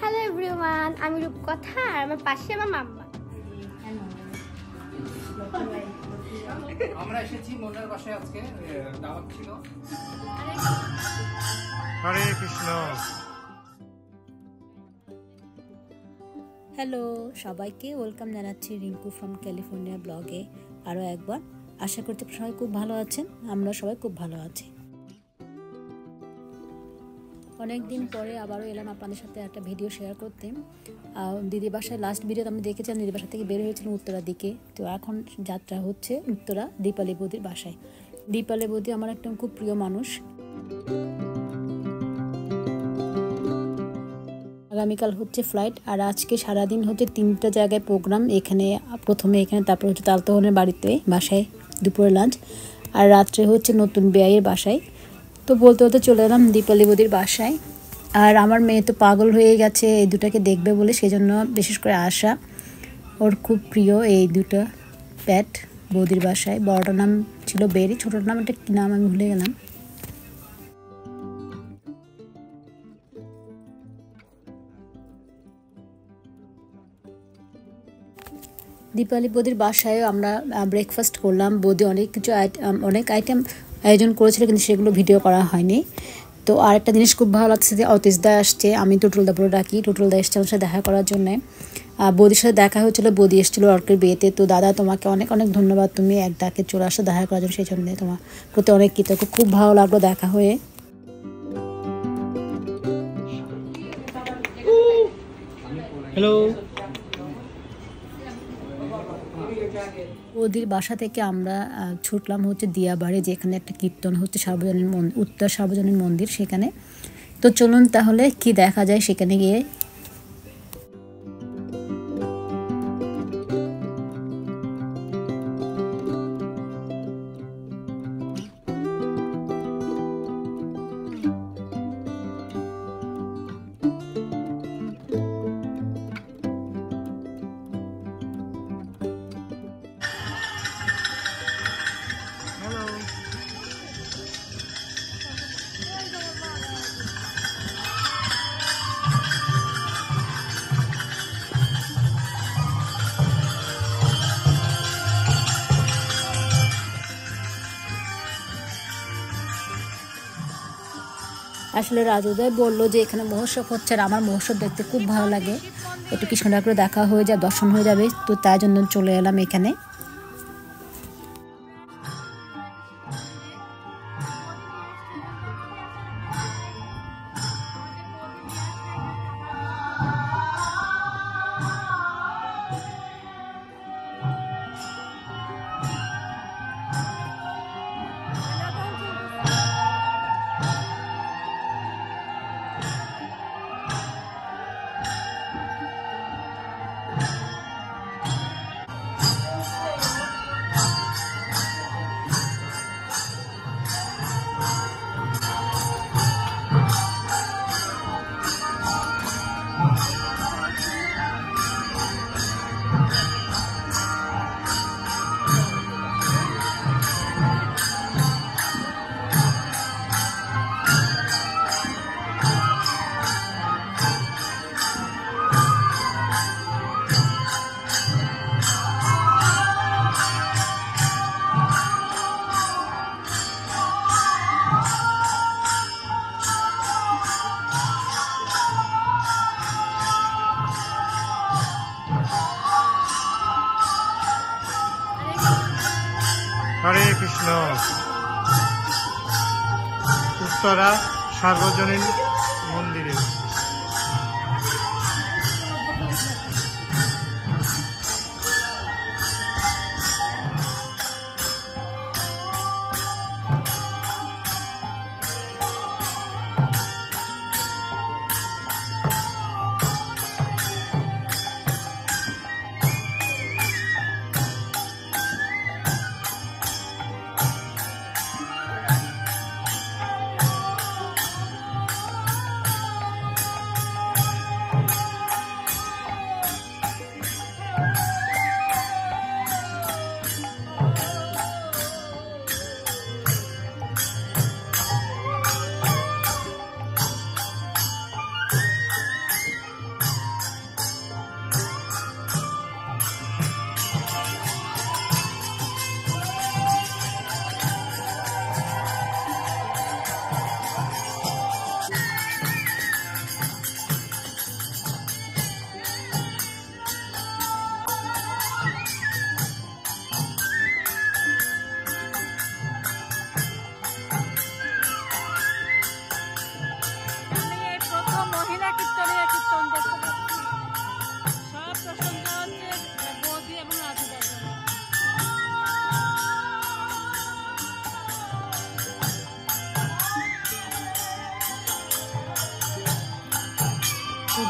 Hello everyone, আমি রূপকথা আর আমার পাশে আমার মাম্মা। আমরা এসেছি মোনার বাসায়, আজকে দাওয়াত ছিল। হরে কৃষ্ণ। হ্যালো সবাইকে, ওয়েলকাম জানাচ্ছি রিঙ্কু ফ্রম ক্যালিফোর্নিয়া ব্লগে আরও একবার। আশা করছি সবাই খুব ভালো আছেন, আমরা সবাই খুব ভালো আছি। অনেক দিন পরে আবারও এলাম আপনাদের সাথে একটা ভিডিও শেয়ার করতে। দিদি বাসায় লাস্ট ভিডিও আমি দেখেছিলাম, দিদি বাসা থেকে বের হয়েছিলাম উত্তরার দিকে। তো এখন যাত্রা হচ্ছে উত্তরা দীপালি বৌদির বাসায়। দীপালি বৌদি আমার একটা খুব প্রিয় মানুষ। আগামীকাল হচ্ছে ফ্লাইট, আর আজকে সারাদিন হচ্ছে 3টা জায়গায় প্রোগ্রাম। প্রথমে এখানে, তারপর হচ্ছে তালতোহনের বাড়িতে বাসায় দুপুরে লাঞ্চ, আর রাত্রে হচ্ছে নতুন বেয়াইয়ের বাসায়। তো বলতে বলতে চলে এলাম দীপালি বৌদির বাসায়। আর আমার মেয়ে তো পাগল হয়ে গেছে এই দুটাকে দেখবে বলে, সেজন্য বিশেষ করে আসা। ওর খুব প্রিয় এই দুটো প্যাট বৌদির বাসায়। বড়টার নাম ছিল বেরি, ছোটোটার নাম একটা কী নাম আমি ভুলে গেলাম। দীপালি বৌদির বাসায় আমরা ব্রেকফাস্ট করলাম। বৌদি অনেক আইটেম আয়োজন করেছিল, কিন্তু সেগুলো ভিডিও করা হয়নি। তো আর একটা জিনিস খুব ভালো লাগছে যে অতীশদা আসছে, আমি টুটুলদা পুরো ডাকি। টুটুলদা এসছে আমার সাথে দেখা করার জন্যে। বৌদির সাথে দেখা হয়েছিল, বৌদি এসেছিলো অর্কের বিয়েতে। তো দাদা তোমাকে অনেক অনেক ধন্যবাদ, তুমি এক ডাকে চলে আসো দেখা করার জন্য, সেই জন্য তোমার প্রতি অনেক কৃতজ্ঞ। খুব ভালো লাগলো দেখা হয়ে। হ্যালো। বৌদির বাসা থেকে আমরা ছুটলাম হচ্ছে দিয়াবাড়ি, যেখানে একটা কীর্তন হচ্ছে উত্তর সার্বজনীন মন্দির, সেখানে। তো চলুন তাহলে কি দেখা যায় সেখানে গিয়ে। আসলে রাজুদাই বললো যে এখানে মহোৎসব হচ্ছে, আর আমার মহোৎসব দেখতে খুব ভালো লাগে। একটু কৃষ্ণ ঠাকুর দেখা হয়ে যায়, দর্শন হয়ে যাবে, তো তাই জন্য চলে এলাম এখানে। হরে কৃষ্ণ। উত্তরা সার্বজনীন মন্দিরে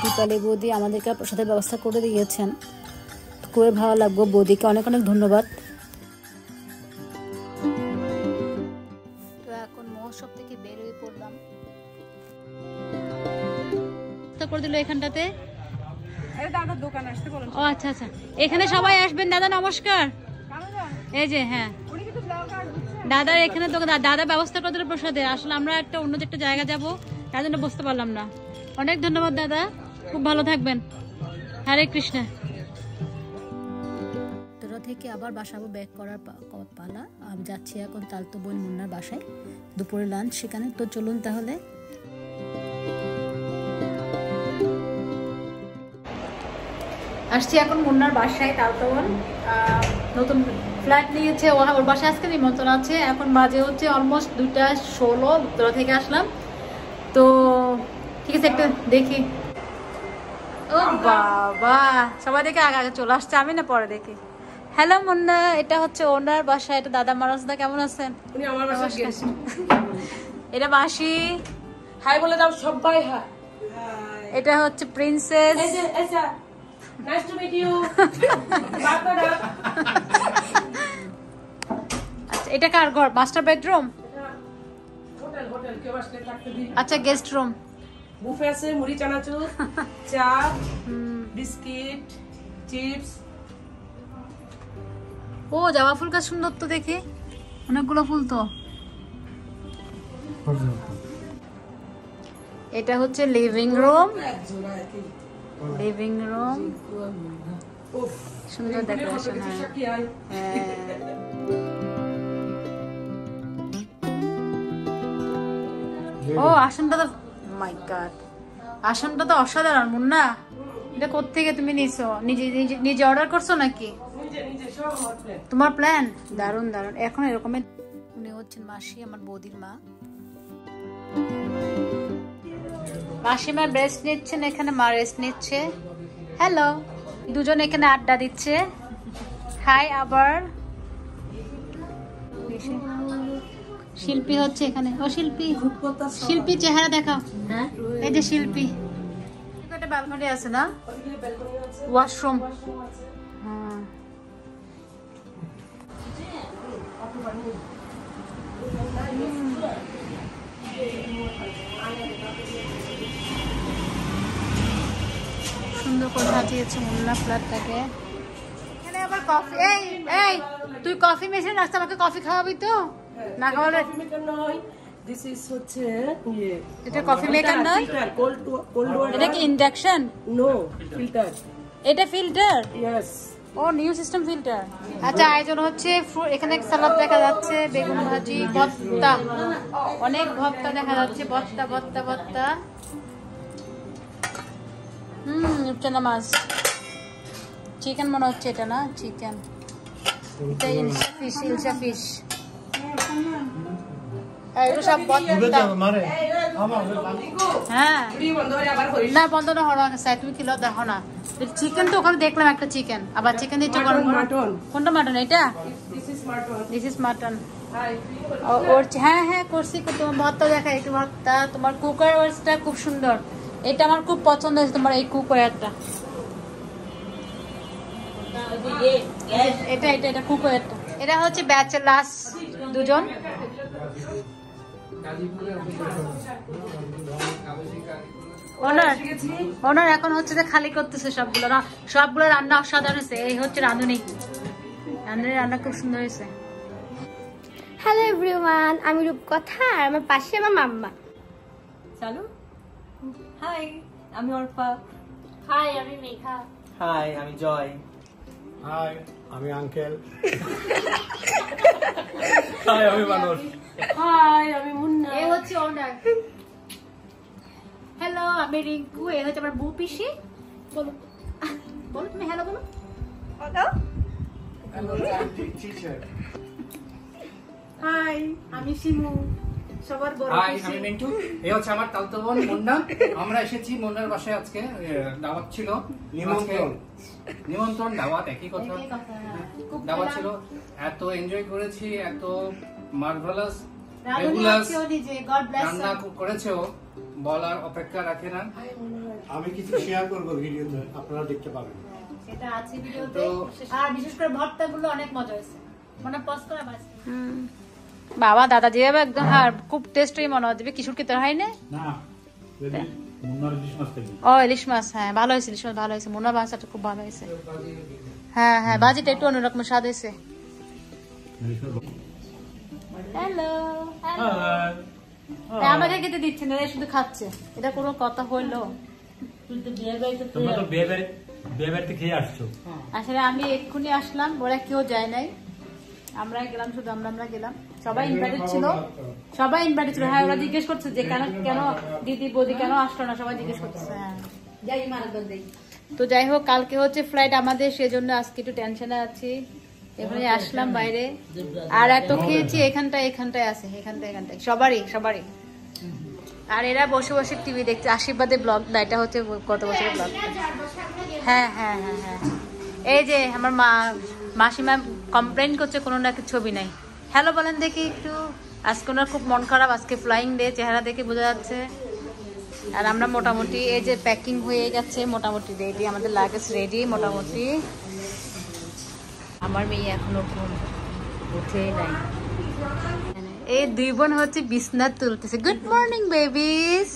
দীপালি বৌদি আমাদেরকে প্রসাদের ব্যবস্থা করে দিয়েছেন, খুবই ভালো লাগলো। বৌদিকে অনেক অনেক ধন্যবাদ। তো এখন মহোৎসব থেকে বের হয়ে পড়লাম। করে দিল এখানটাতে। ও আচ্ছা আচ্ছা, এখানে সবাই আসবেন। দাদা নমস্কার। এই যে হ্যাঁ দাদা এখানে তো দাদা ব্যবস্থা করে দিল প্রসাদের। আসলে আমরা একটা অন্য একটা জায়গা যাব, তার জন্য বুঝতে পারলাম না। অনেক ধন্যবাদ দাদা, খুব ভালো থাকবেন। হরে কৃষ্ণ। তোরা থেকে আবার বাসাবো ব্যাক করার পালা। আমি যাচ্ছি এখন তালতো বোন মুন্নার বাসায়, দুপুরে লাঞ্চ সেখানে। তো চলুন তাহলে। আসছি এখন মুন্নার বাসায়, তালতো বোন নতুন ফ্ল্যাট নিয়েছে, ওর বাসায় আজকে নিমন্ত্রণ আছে। এখন বাজে হচ্ছে অলমোস্ট 2:16, তোরা থেকে আসলাম। তো ঠিক আছে, একটু দেখি। ও বাবা, সবাই দেখে আগে আগে চলে আসছে, আমি না পরে দেখি। হ্যালো মুন্না, এটা হচ্ছে ওনার বাসা। এটা দাদা মারাজদা, কেমন আছেন? উনি আমার বাসায় গেছেন। এটা মাসি, হাই বলে দাও সবাই। হাই। এটা হচ্ছে princess. Nice to meet you. বাবারা। আচ্ছা, এটা কার ঘর? Master bedroom? হোটেল কেউ আসলে থাকতে দিন। আচ্ছা, গেস্ট রুম। বুফে আছে, মুড়ি চানাচুর, চা, বিস্কিট, চিপস। ও জবা ফুল গাছ সুন্দর তো দেখে, অনেকগুলো ফুল তো। এটা হচ্ছে লিভিং রুম। লিভিং রুম সুন্দর ডেকোরেশন। ও আসনটা তো, মাই গড, আসনটা তো অসাধারণ। মুন্না, এটা কোত্থেকে তুমি নিছো? নিজে অর্ডার করছো নাকি? তোমার প্ল্যান? দারুন দারুন। এখন এরকমের। উনি হচ্ছেন মাসি, আমার বৌদির মা। মাসিমা রেস্ট নিচ্ছেন এখানে, মা রেস্ট নিচ্ছে। হ্যালো, দুজন এখানে আড্ডা দিচ্ছে। হাই। আবার শিল্পী হচ্ছে এখানে। ও শিল্পী, শিল্পী চেহারা দেখাও। হ্যাঁ, এই যে শিল্পী। একটা ব্যালকনি আছে না, ওয়াশরুম। হ্যাঁ, সুন্দর করে সাজিয়েছে মুন্না ফ্ল্যাটটাকে। এখানে আবার কফি। এই এই, তুই কফি মেশিন রাখতে, আমাকে কফি খাওয়াবি তো? না খাওয়ালে দিস ইজ হচ্ছে ইয়ে। এটা কফি মেকার নয়, কোল্ড ওয়াটার। এটা কি ইন্ডাকশন? No, filter. এটা ফিল্টার? ইয়েস। ও, নিউ সিস্টেম ফিল্টার। আচ্ছা, আয়োজন হচ্ছে এখানে সালাদ দেখা যাচ্ছে, বেগুন ভাজি, ভর্তা, অনেক ভর্তা দেখা যাচ্ছে। ভর্তা ভর্তা ভর্তা। রূপচাঁদা মাছ, চিকেন মনে হচ্ছে এটা, না চিকেন, এটা ইলশা ফিশ। ইলশা ফিশ, এগুলো সব ভর্তা। হ্যাঁ না, বন্ধ না হওয়ার চাই। তুমি কিলো দেখো না। চিকেন তো ওখানে দেখলাম একটা চিকেন, আবার চিকেন দিচ্ছে। কোনটা মাটন? এটা দিস ইজ মাটন। ওর হ্যাঁ হ্যাঁ করছি। তোমার ভর্তা দেখা, একটু ভর্তা। তোমার কুকার ওয়ারটা খুব সুন্দর, এটা আমার খুব পছন্দ হয়েছে। তোমার এই কুকারটা, এটা এটা এটা কুকারটা। এটা হচ্ছে ব্যাচেলার্স দুজন। ওনার এখন হচ্ছে যে খালি করতেছে সবগুলো। সবগুলো রান্না অসাধারণ হয়েছে। এই হচ্ছে রাঁধুনি, রান্না খুব সুন্দর হয়েছে। হ্যালো এভরিওয়ান, আমি রূপকথা আর আমার পাশে আমার মাম্মা। চালু। হাই, আমি অর্পা। হাই, আমি মেঘা। হাই, আমি জয়। হাই, আমি আঙ্কেল। হাই, আমি মানুষ। হাই, আমি মুন্না। এই হচ্ছে ওনার। হ্যালো, আমি রিঙ্কু। এই হচ্ছে আমার বউ পিসি। বলো বলো, তুমি হ্যালো বলো। হাই, আমি শিমু, সবার বড় হাই, পিসি। আমি মিন্টু। এই হচ্ছে আমার তালতো বোন মুন্না। আমরা এসেছি মুন্নার বাসায় আজকে। দাওয়াত ছিল, নিমন্ত্রণ দাওয়াত একই কথা। দাওয়াত ছিল, এত এনজয় করেছি, এত মার্ভেলাস রেগুলাস রান্না করেছে। বলার অপেক্ষা রাখে না। আমি কিছু শেয়ার করবো ভিডিওতে, আপনারা দেখতে পাবেন। এটা আছে ভিডিওতে, আর বিশেষ করে ভর্তাগুলো অনেক মজা হয়েছে, মানে পজ করা বাস। বাবা দাদা যেভাবে একদম খুব টেস্টি মনে হচ্ছে। কিশোর কি তোর হয় না? ও ইলিশ মাছ, হ্যাঁ ভালো হয়েছে, ইলিশ মাছ ভালো হয়েছে, মুন্নার মাছটা খুব ভালো হয়েছে। হ্যাঁ হ্যাঁ, বাজিটা একটু অন্যরকম স্বাদ হয়েছে। হ্যালো, আমাকে খেতে দিচ্ছে না, শুধু খাচ্ছে। এটা কোনো কথা হইলো? আসলে আমি এক্ষুনি আসলাম, ওরা কেউ যায় নাই, আমরা গেলাম, শুধু আমরা গেলাম। সবাই ইনভাইটেড ছিল, হ্যাঁ ওরা জিজ্ঞেস করছে যে কেন দিদি বৌদি কেন আসলো না, সবাই জিজ্ঞেস করছে। হ্যাঁ তো যাই হোক, কালকে হচ্ছে ফ্লাইট আমাদের, সেজন্য আজকে একটু টেনশনে আছি। এখানে আসলাম বাইরে, আর এত খেয়েছি, এখানটায় আছে, এখানটায় সবারই। আর এরা বসে বসে টিভি দেখছে। আশীর্বাদে ব্লগ, এটা হচ্ছে কত বছরের ব্লগ। হ্যাঁ, এই যে আমার মাসিমা কমপ্লেন করছে কোনো না ছবি নাই। হ্যালো বলেন দেখি একটু। আজকে ওনার খুব মন খারাপ, আজকে ফ্লাইং ডে, চেহারা দেখে বোঝা যাচ্ছে। আর আমরা মোটামুটি এই যে প্যাকিং হয়ে যাচ্ছে, মোটামুটি রেডি, আমাদের লাগেজ রেডি মোটামুটি। আমার মেয়ে এখনো ঘুম উঠেই নাই। এই দুই বোন হচ্ছে বিছনা তুলতেছে। Good morning babies.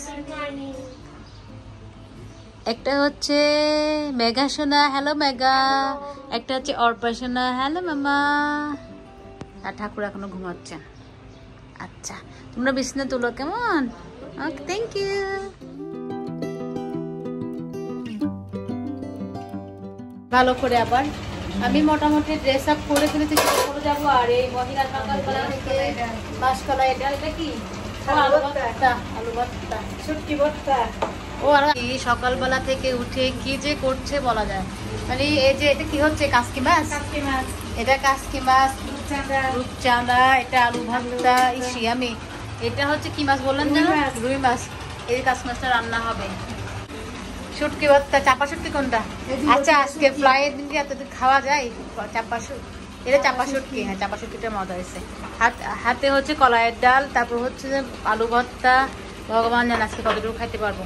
একটা হচ্ছে মেঘা সোনা, হ্যালো মেঘা। একটা হচ্ছে অর্পা সোনা, হ্যালো মামা। আর ঠাকুর এখনো ঘুমাচ্ছে। আচ্ছা তোমরা বিছনা তুলো কেমন? ওকে, থ্যাংক ইউ। ভালো করে আবার আমি মোটামুটি ড্রেস আপ করে ফেলেছি, চলে যাবো। আর এই মহিলা সকালবেলা থেকে মাসকলা, এটা কি আলু ভর্তা, শুটকি ভর্তা। ও আর সকালবেলা থেকে উঠে কি যে করছে বলা যায়। মানে এই যে এটা কি হচ্ছে, কাসকি মাছ, এটা কাসকি মাছ, রূপচাঁদা, এটা আলু ভর্তা, শিয়ামি, এটা হচ্ছে কি মাছ বললেন যেন, রুই মাছ। এই কাসকি মাছটা রান্না হবে। শুটকি ভর্তা, চাপা শুটকি কোনটা? আচ্ছা আজকে ফ্লাইয়ের দিন কি এতদিন খাওয়া যায় চাপা শুটকি? এটা চাপা শুটকি, হ্যাঁ চাপা শুটকিটা মজা হয়েছে। হাতে হচ্ছে কলাইয়ের ডাল, তারপর হচ্ছে আলু ভর্তা। ভগবান জান আজকে কতটুকু খাইতে পারবো।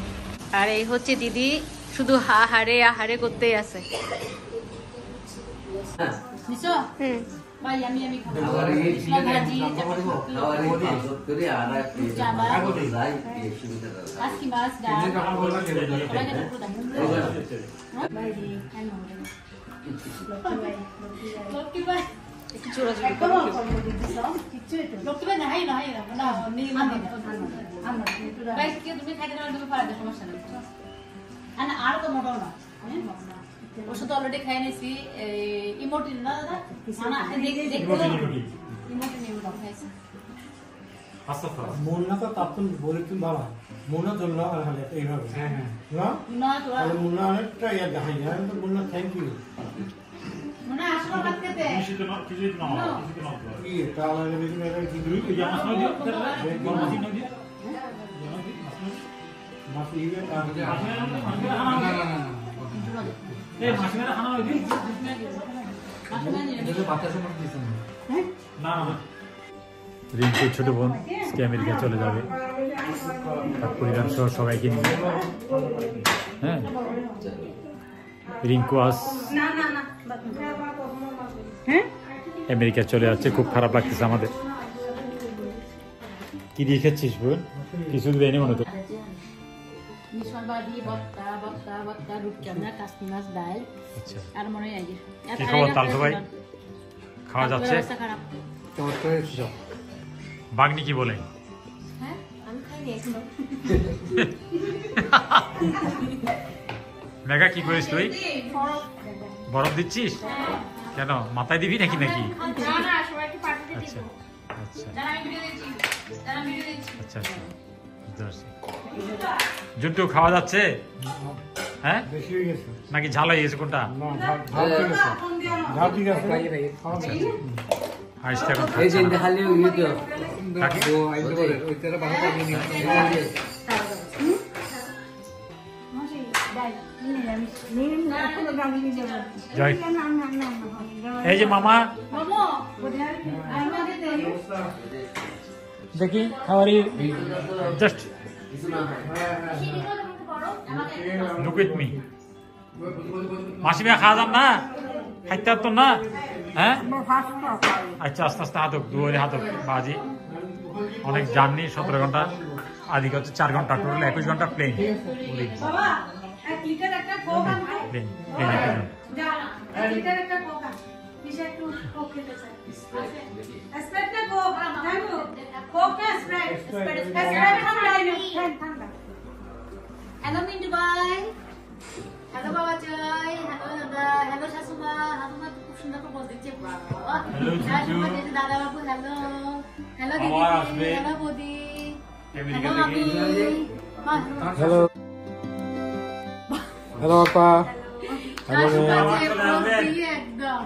আর এই হচ্ছে দিদি, শুধু আহারে করতেই আছে। আর তো মোটাও না, ওষুধ অলরেডি খাই নিয়েছি। ইমোটিন না দাদা, মুন্না তো তাপ্তন বলে তুমি বাবা, মুন্না ধরলো এইভাবে। মুন্না অনেকটা ইয়া দেখাই যায়, মুন্না থ্যাংক ইউ। রিঙ্কু ছোট বোন আমেরিকা চলে যাবে তার পরিবার সহ সবাইকে নিয়ে। হ্যাঁ রিঙ্কু আজ আমেরিকা চলে যাচ্ছে, খুব খারাপ লাগতেছে আমাদের। কি দিয়ে খেয়েছিস বোন? কিছু দেয়নি মনে তো। খাওয়া যাচ্ছে। বাগনি কি বলে? মেঘা কি করিস তুই? বরফ দিচ্ছিস কেন? মাথায় দিবি নাকি? আচ্ছা আচ্ছা আচ্ছা, জুট্টু খাওয়া যাচ্ছে? হ্যাঁ নাকি ঝাল হয়ে গেছে? কোনটা? এই যে মামা, দেখি খাওয়ারি জাস্ট লুক উইথ মি। মাসি ভাই খাওয়া যান না, খাইতে তো না, হ্যাঁ আচ্ছা আস্তে আস্তে হাতক দুয়ারে হাতক বাজি। অনেক জার্নি, 17 ঘন্টা, আদিকে হচ্ছে 4 ঘন্টা, টোটাল 21 ঘন্টা plane. Hello Mindu Bhai, hello Baba Joy, hello Dada, hello Shasuma, Shasuma খুব সুন্দর করে বলছে বাবা। Hello Juju, দাদা বাবু, hello, hello আবার দিদি, আসবে। hello বদি, আমেরিকা hello থেকে। Abi, হ্যালো হ্যালো আপা, হ্যালো একদম।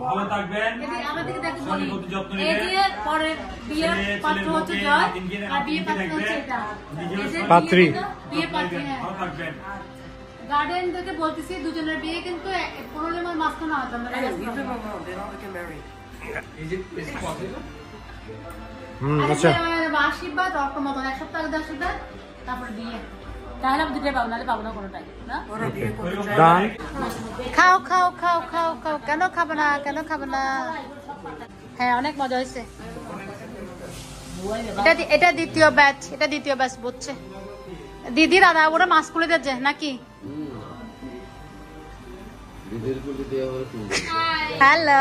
ভালো থাকবেন, আমাদেরকে দেখো শরীর বলি, প্রতি যত্ন এই নেবেন। যে পরের বিয়ের পাত্র হচ্ছে জয়, আর বিয়ে পাত্র হচ্ছে এটা। এই যে পাত্রী। বিয়ে পাত্রী, হ্যাঁ। ভালো থাকবেন। গার্ডেন থেকে বলতেছি দুজনের বিয়ে কিন্তু 15 মাস মাঝখানে হতো না। আচ্ছা আশীর্বাদ অর্ক মতন 1 সপ্তাহ আগে আশীর্বাদ, তারপর বিয়ে। তাহলে আমি দুটোই পাবো, নাহলে পাবো না কোনোটাই না। ডান। খাও খাও খাও খাও খাও, কেন খাবে না, কেন খাবে না? হ্যাঁ অনেক মজা হয়েছে। এটা দ্বিতীয় ব্যাচ, এটা দ্বিতীয় ব্যাচ বুঝছে দিদি। দাদা ওরা মাছ খুলে যাচ্ছে নাকি? হ্যালো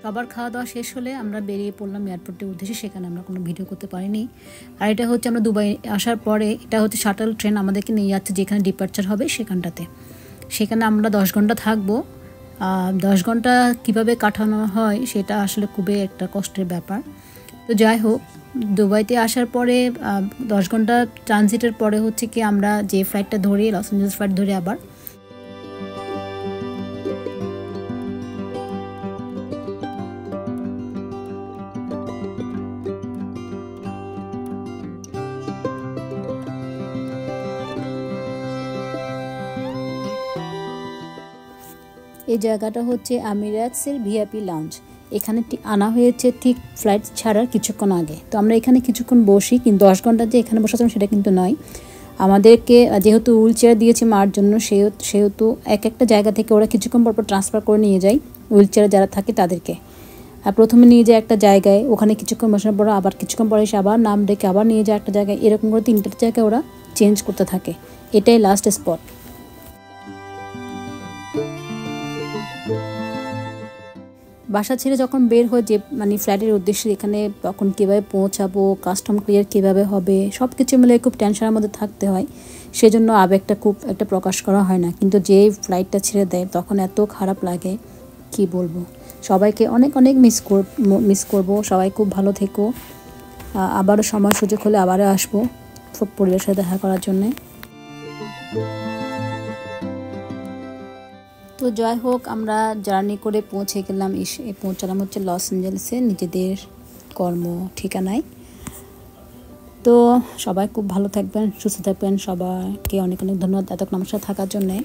সবার খাওয়া দাওয়া শেষ হলে আমরা বেরিয়ে পড়লাম এয়ারপোর্টের উদ্দেশ্যে। সেখানে আমরা কোনো ভিডিও করতে পারিনি। আর এটা হচ্ছে আমরা দুবাই আসার পরে, এটা হচ্ছে শাটল ট্রেন আমাদেরকে নিয়ে যাচ্ছে যেখানে ডিপার্চার হবে সেখানটাতে। সেখানে আমরা 10 ঘন্টা থাকবো। 10 ঘন্টা কিভাবে কাটানো হয় সেটা আসলে খুবই একটা কষ্টের ব্যাপার। তো যাই হোক, দুবাইতে আসার পরে 10 ঘন্টা ট্রানজিটের পরে হচ্ছে কি আমরা যে ফ্লাইটটা ধরি, লস অ্যাঞ্জেলস ফ্লাইট ধরে আবার এই জায়গাটা হচ্ছে আমিরাতসের ভিআইপি লাউঞ্জ। এখানে আনা হয়েছে ঠিক ফ্লাইট ছাড়ার কিছুক্ষণ আগে। তো আমরা এখানে কিছুক্ষণ বসি, কিন্তু 10 ঘন্টা যে এখানে বসাছিলাম সেটা কিন্তু নয়। আমাদেরকে যেহেতু হুইল চেয়ার দিয়েছে মার জন্য, সেহেতু একটা জায়গা থেকে ওরা কিছুক্ষণ পর ট্রান্সফার করে নিয়ে যায় হুইল চেয়ারে যারা থাকে তাদেরকে। প্রথমে নিয়ে যায় একটা জায়গায়, ওখানে কিছুক্ষণ বসানোর পর আবার কিছুক্ষণ পরে এসে আবার নাম ডেকে আবার নিয়ে যায় একটা জায়গায়। এরকম করে 3টা জায়গায় ওরা চেঞ্জ করতে থাকে। এটাই লাস্ট স্পট। বাসা ছেড়ে যখন বের হয়ে যে ফ্লাইটের উদ্দেশ্যে এখানে তখন কীভাবে পৌঁছাবো, কাস্টম ক্লিয়ার কীভাবে হবে, সব কিছু মিলে খুব টেনশনের মধ্যে থাকতে হয়। সেজন্য আবেগটা খুব একটা প্রকাশ করা হয় না। কিন্তু যেই ফ্লাইটটা ছেড়ে দেয় তখন এত খারাপ লাগে কি বলবো। সবাইকে অনেক অনেক মিস করব। সবাই খুব ভালো থেকো। আবারও সময় সুযোগ হলে আবারও আসবো পরিবারের সাথে দেখা করার জন্যে। তো যাই হোক, আমরা জার্নি করে পৌঁছে গেলাম, পৌঁছালাম হচ্ছে লস অ্যাঞ্জেলেসে নিজেদের কর্ম ঠিকানায়। তো সবাই খুব ভালো থাকবেন, সুস্থ থাকবেন। সবাইকে অনেক অনেক ধন্যবাদ এতক্ষণ আমার সাথে থাকার জন্যে।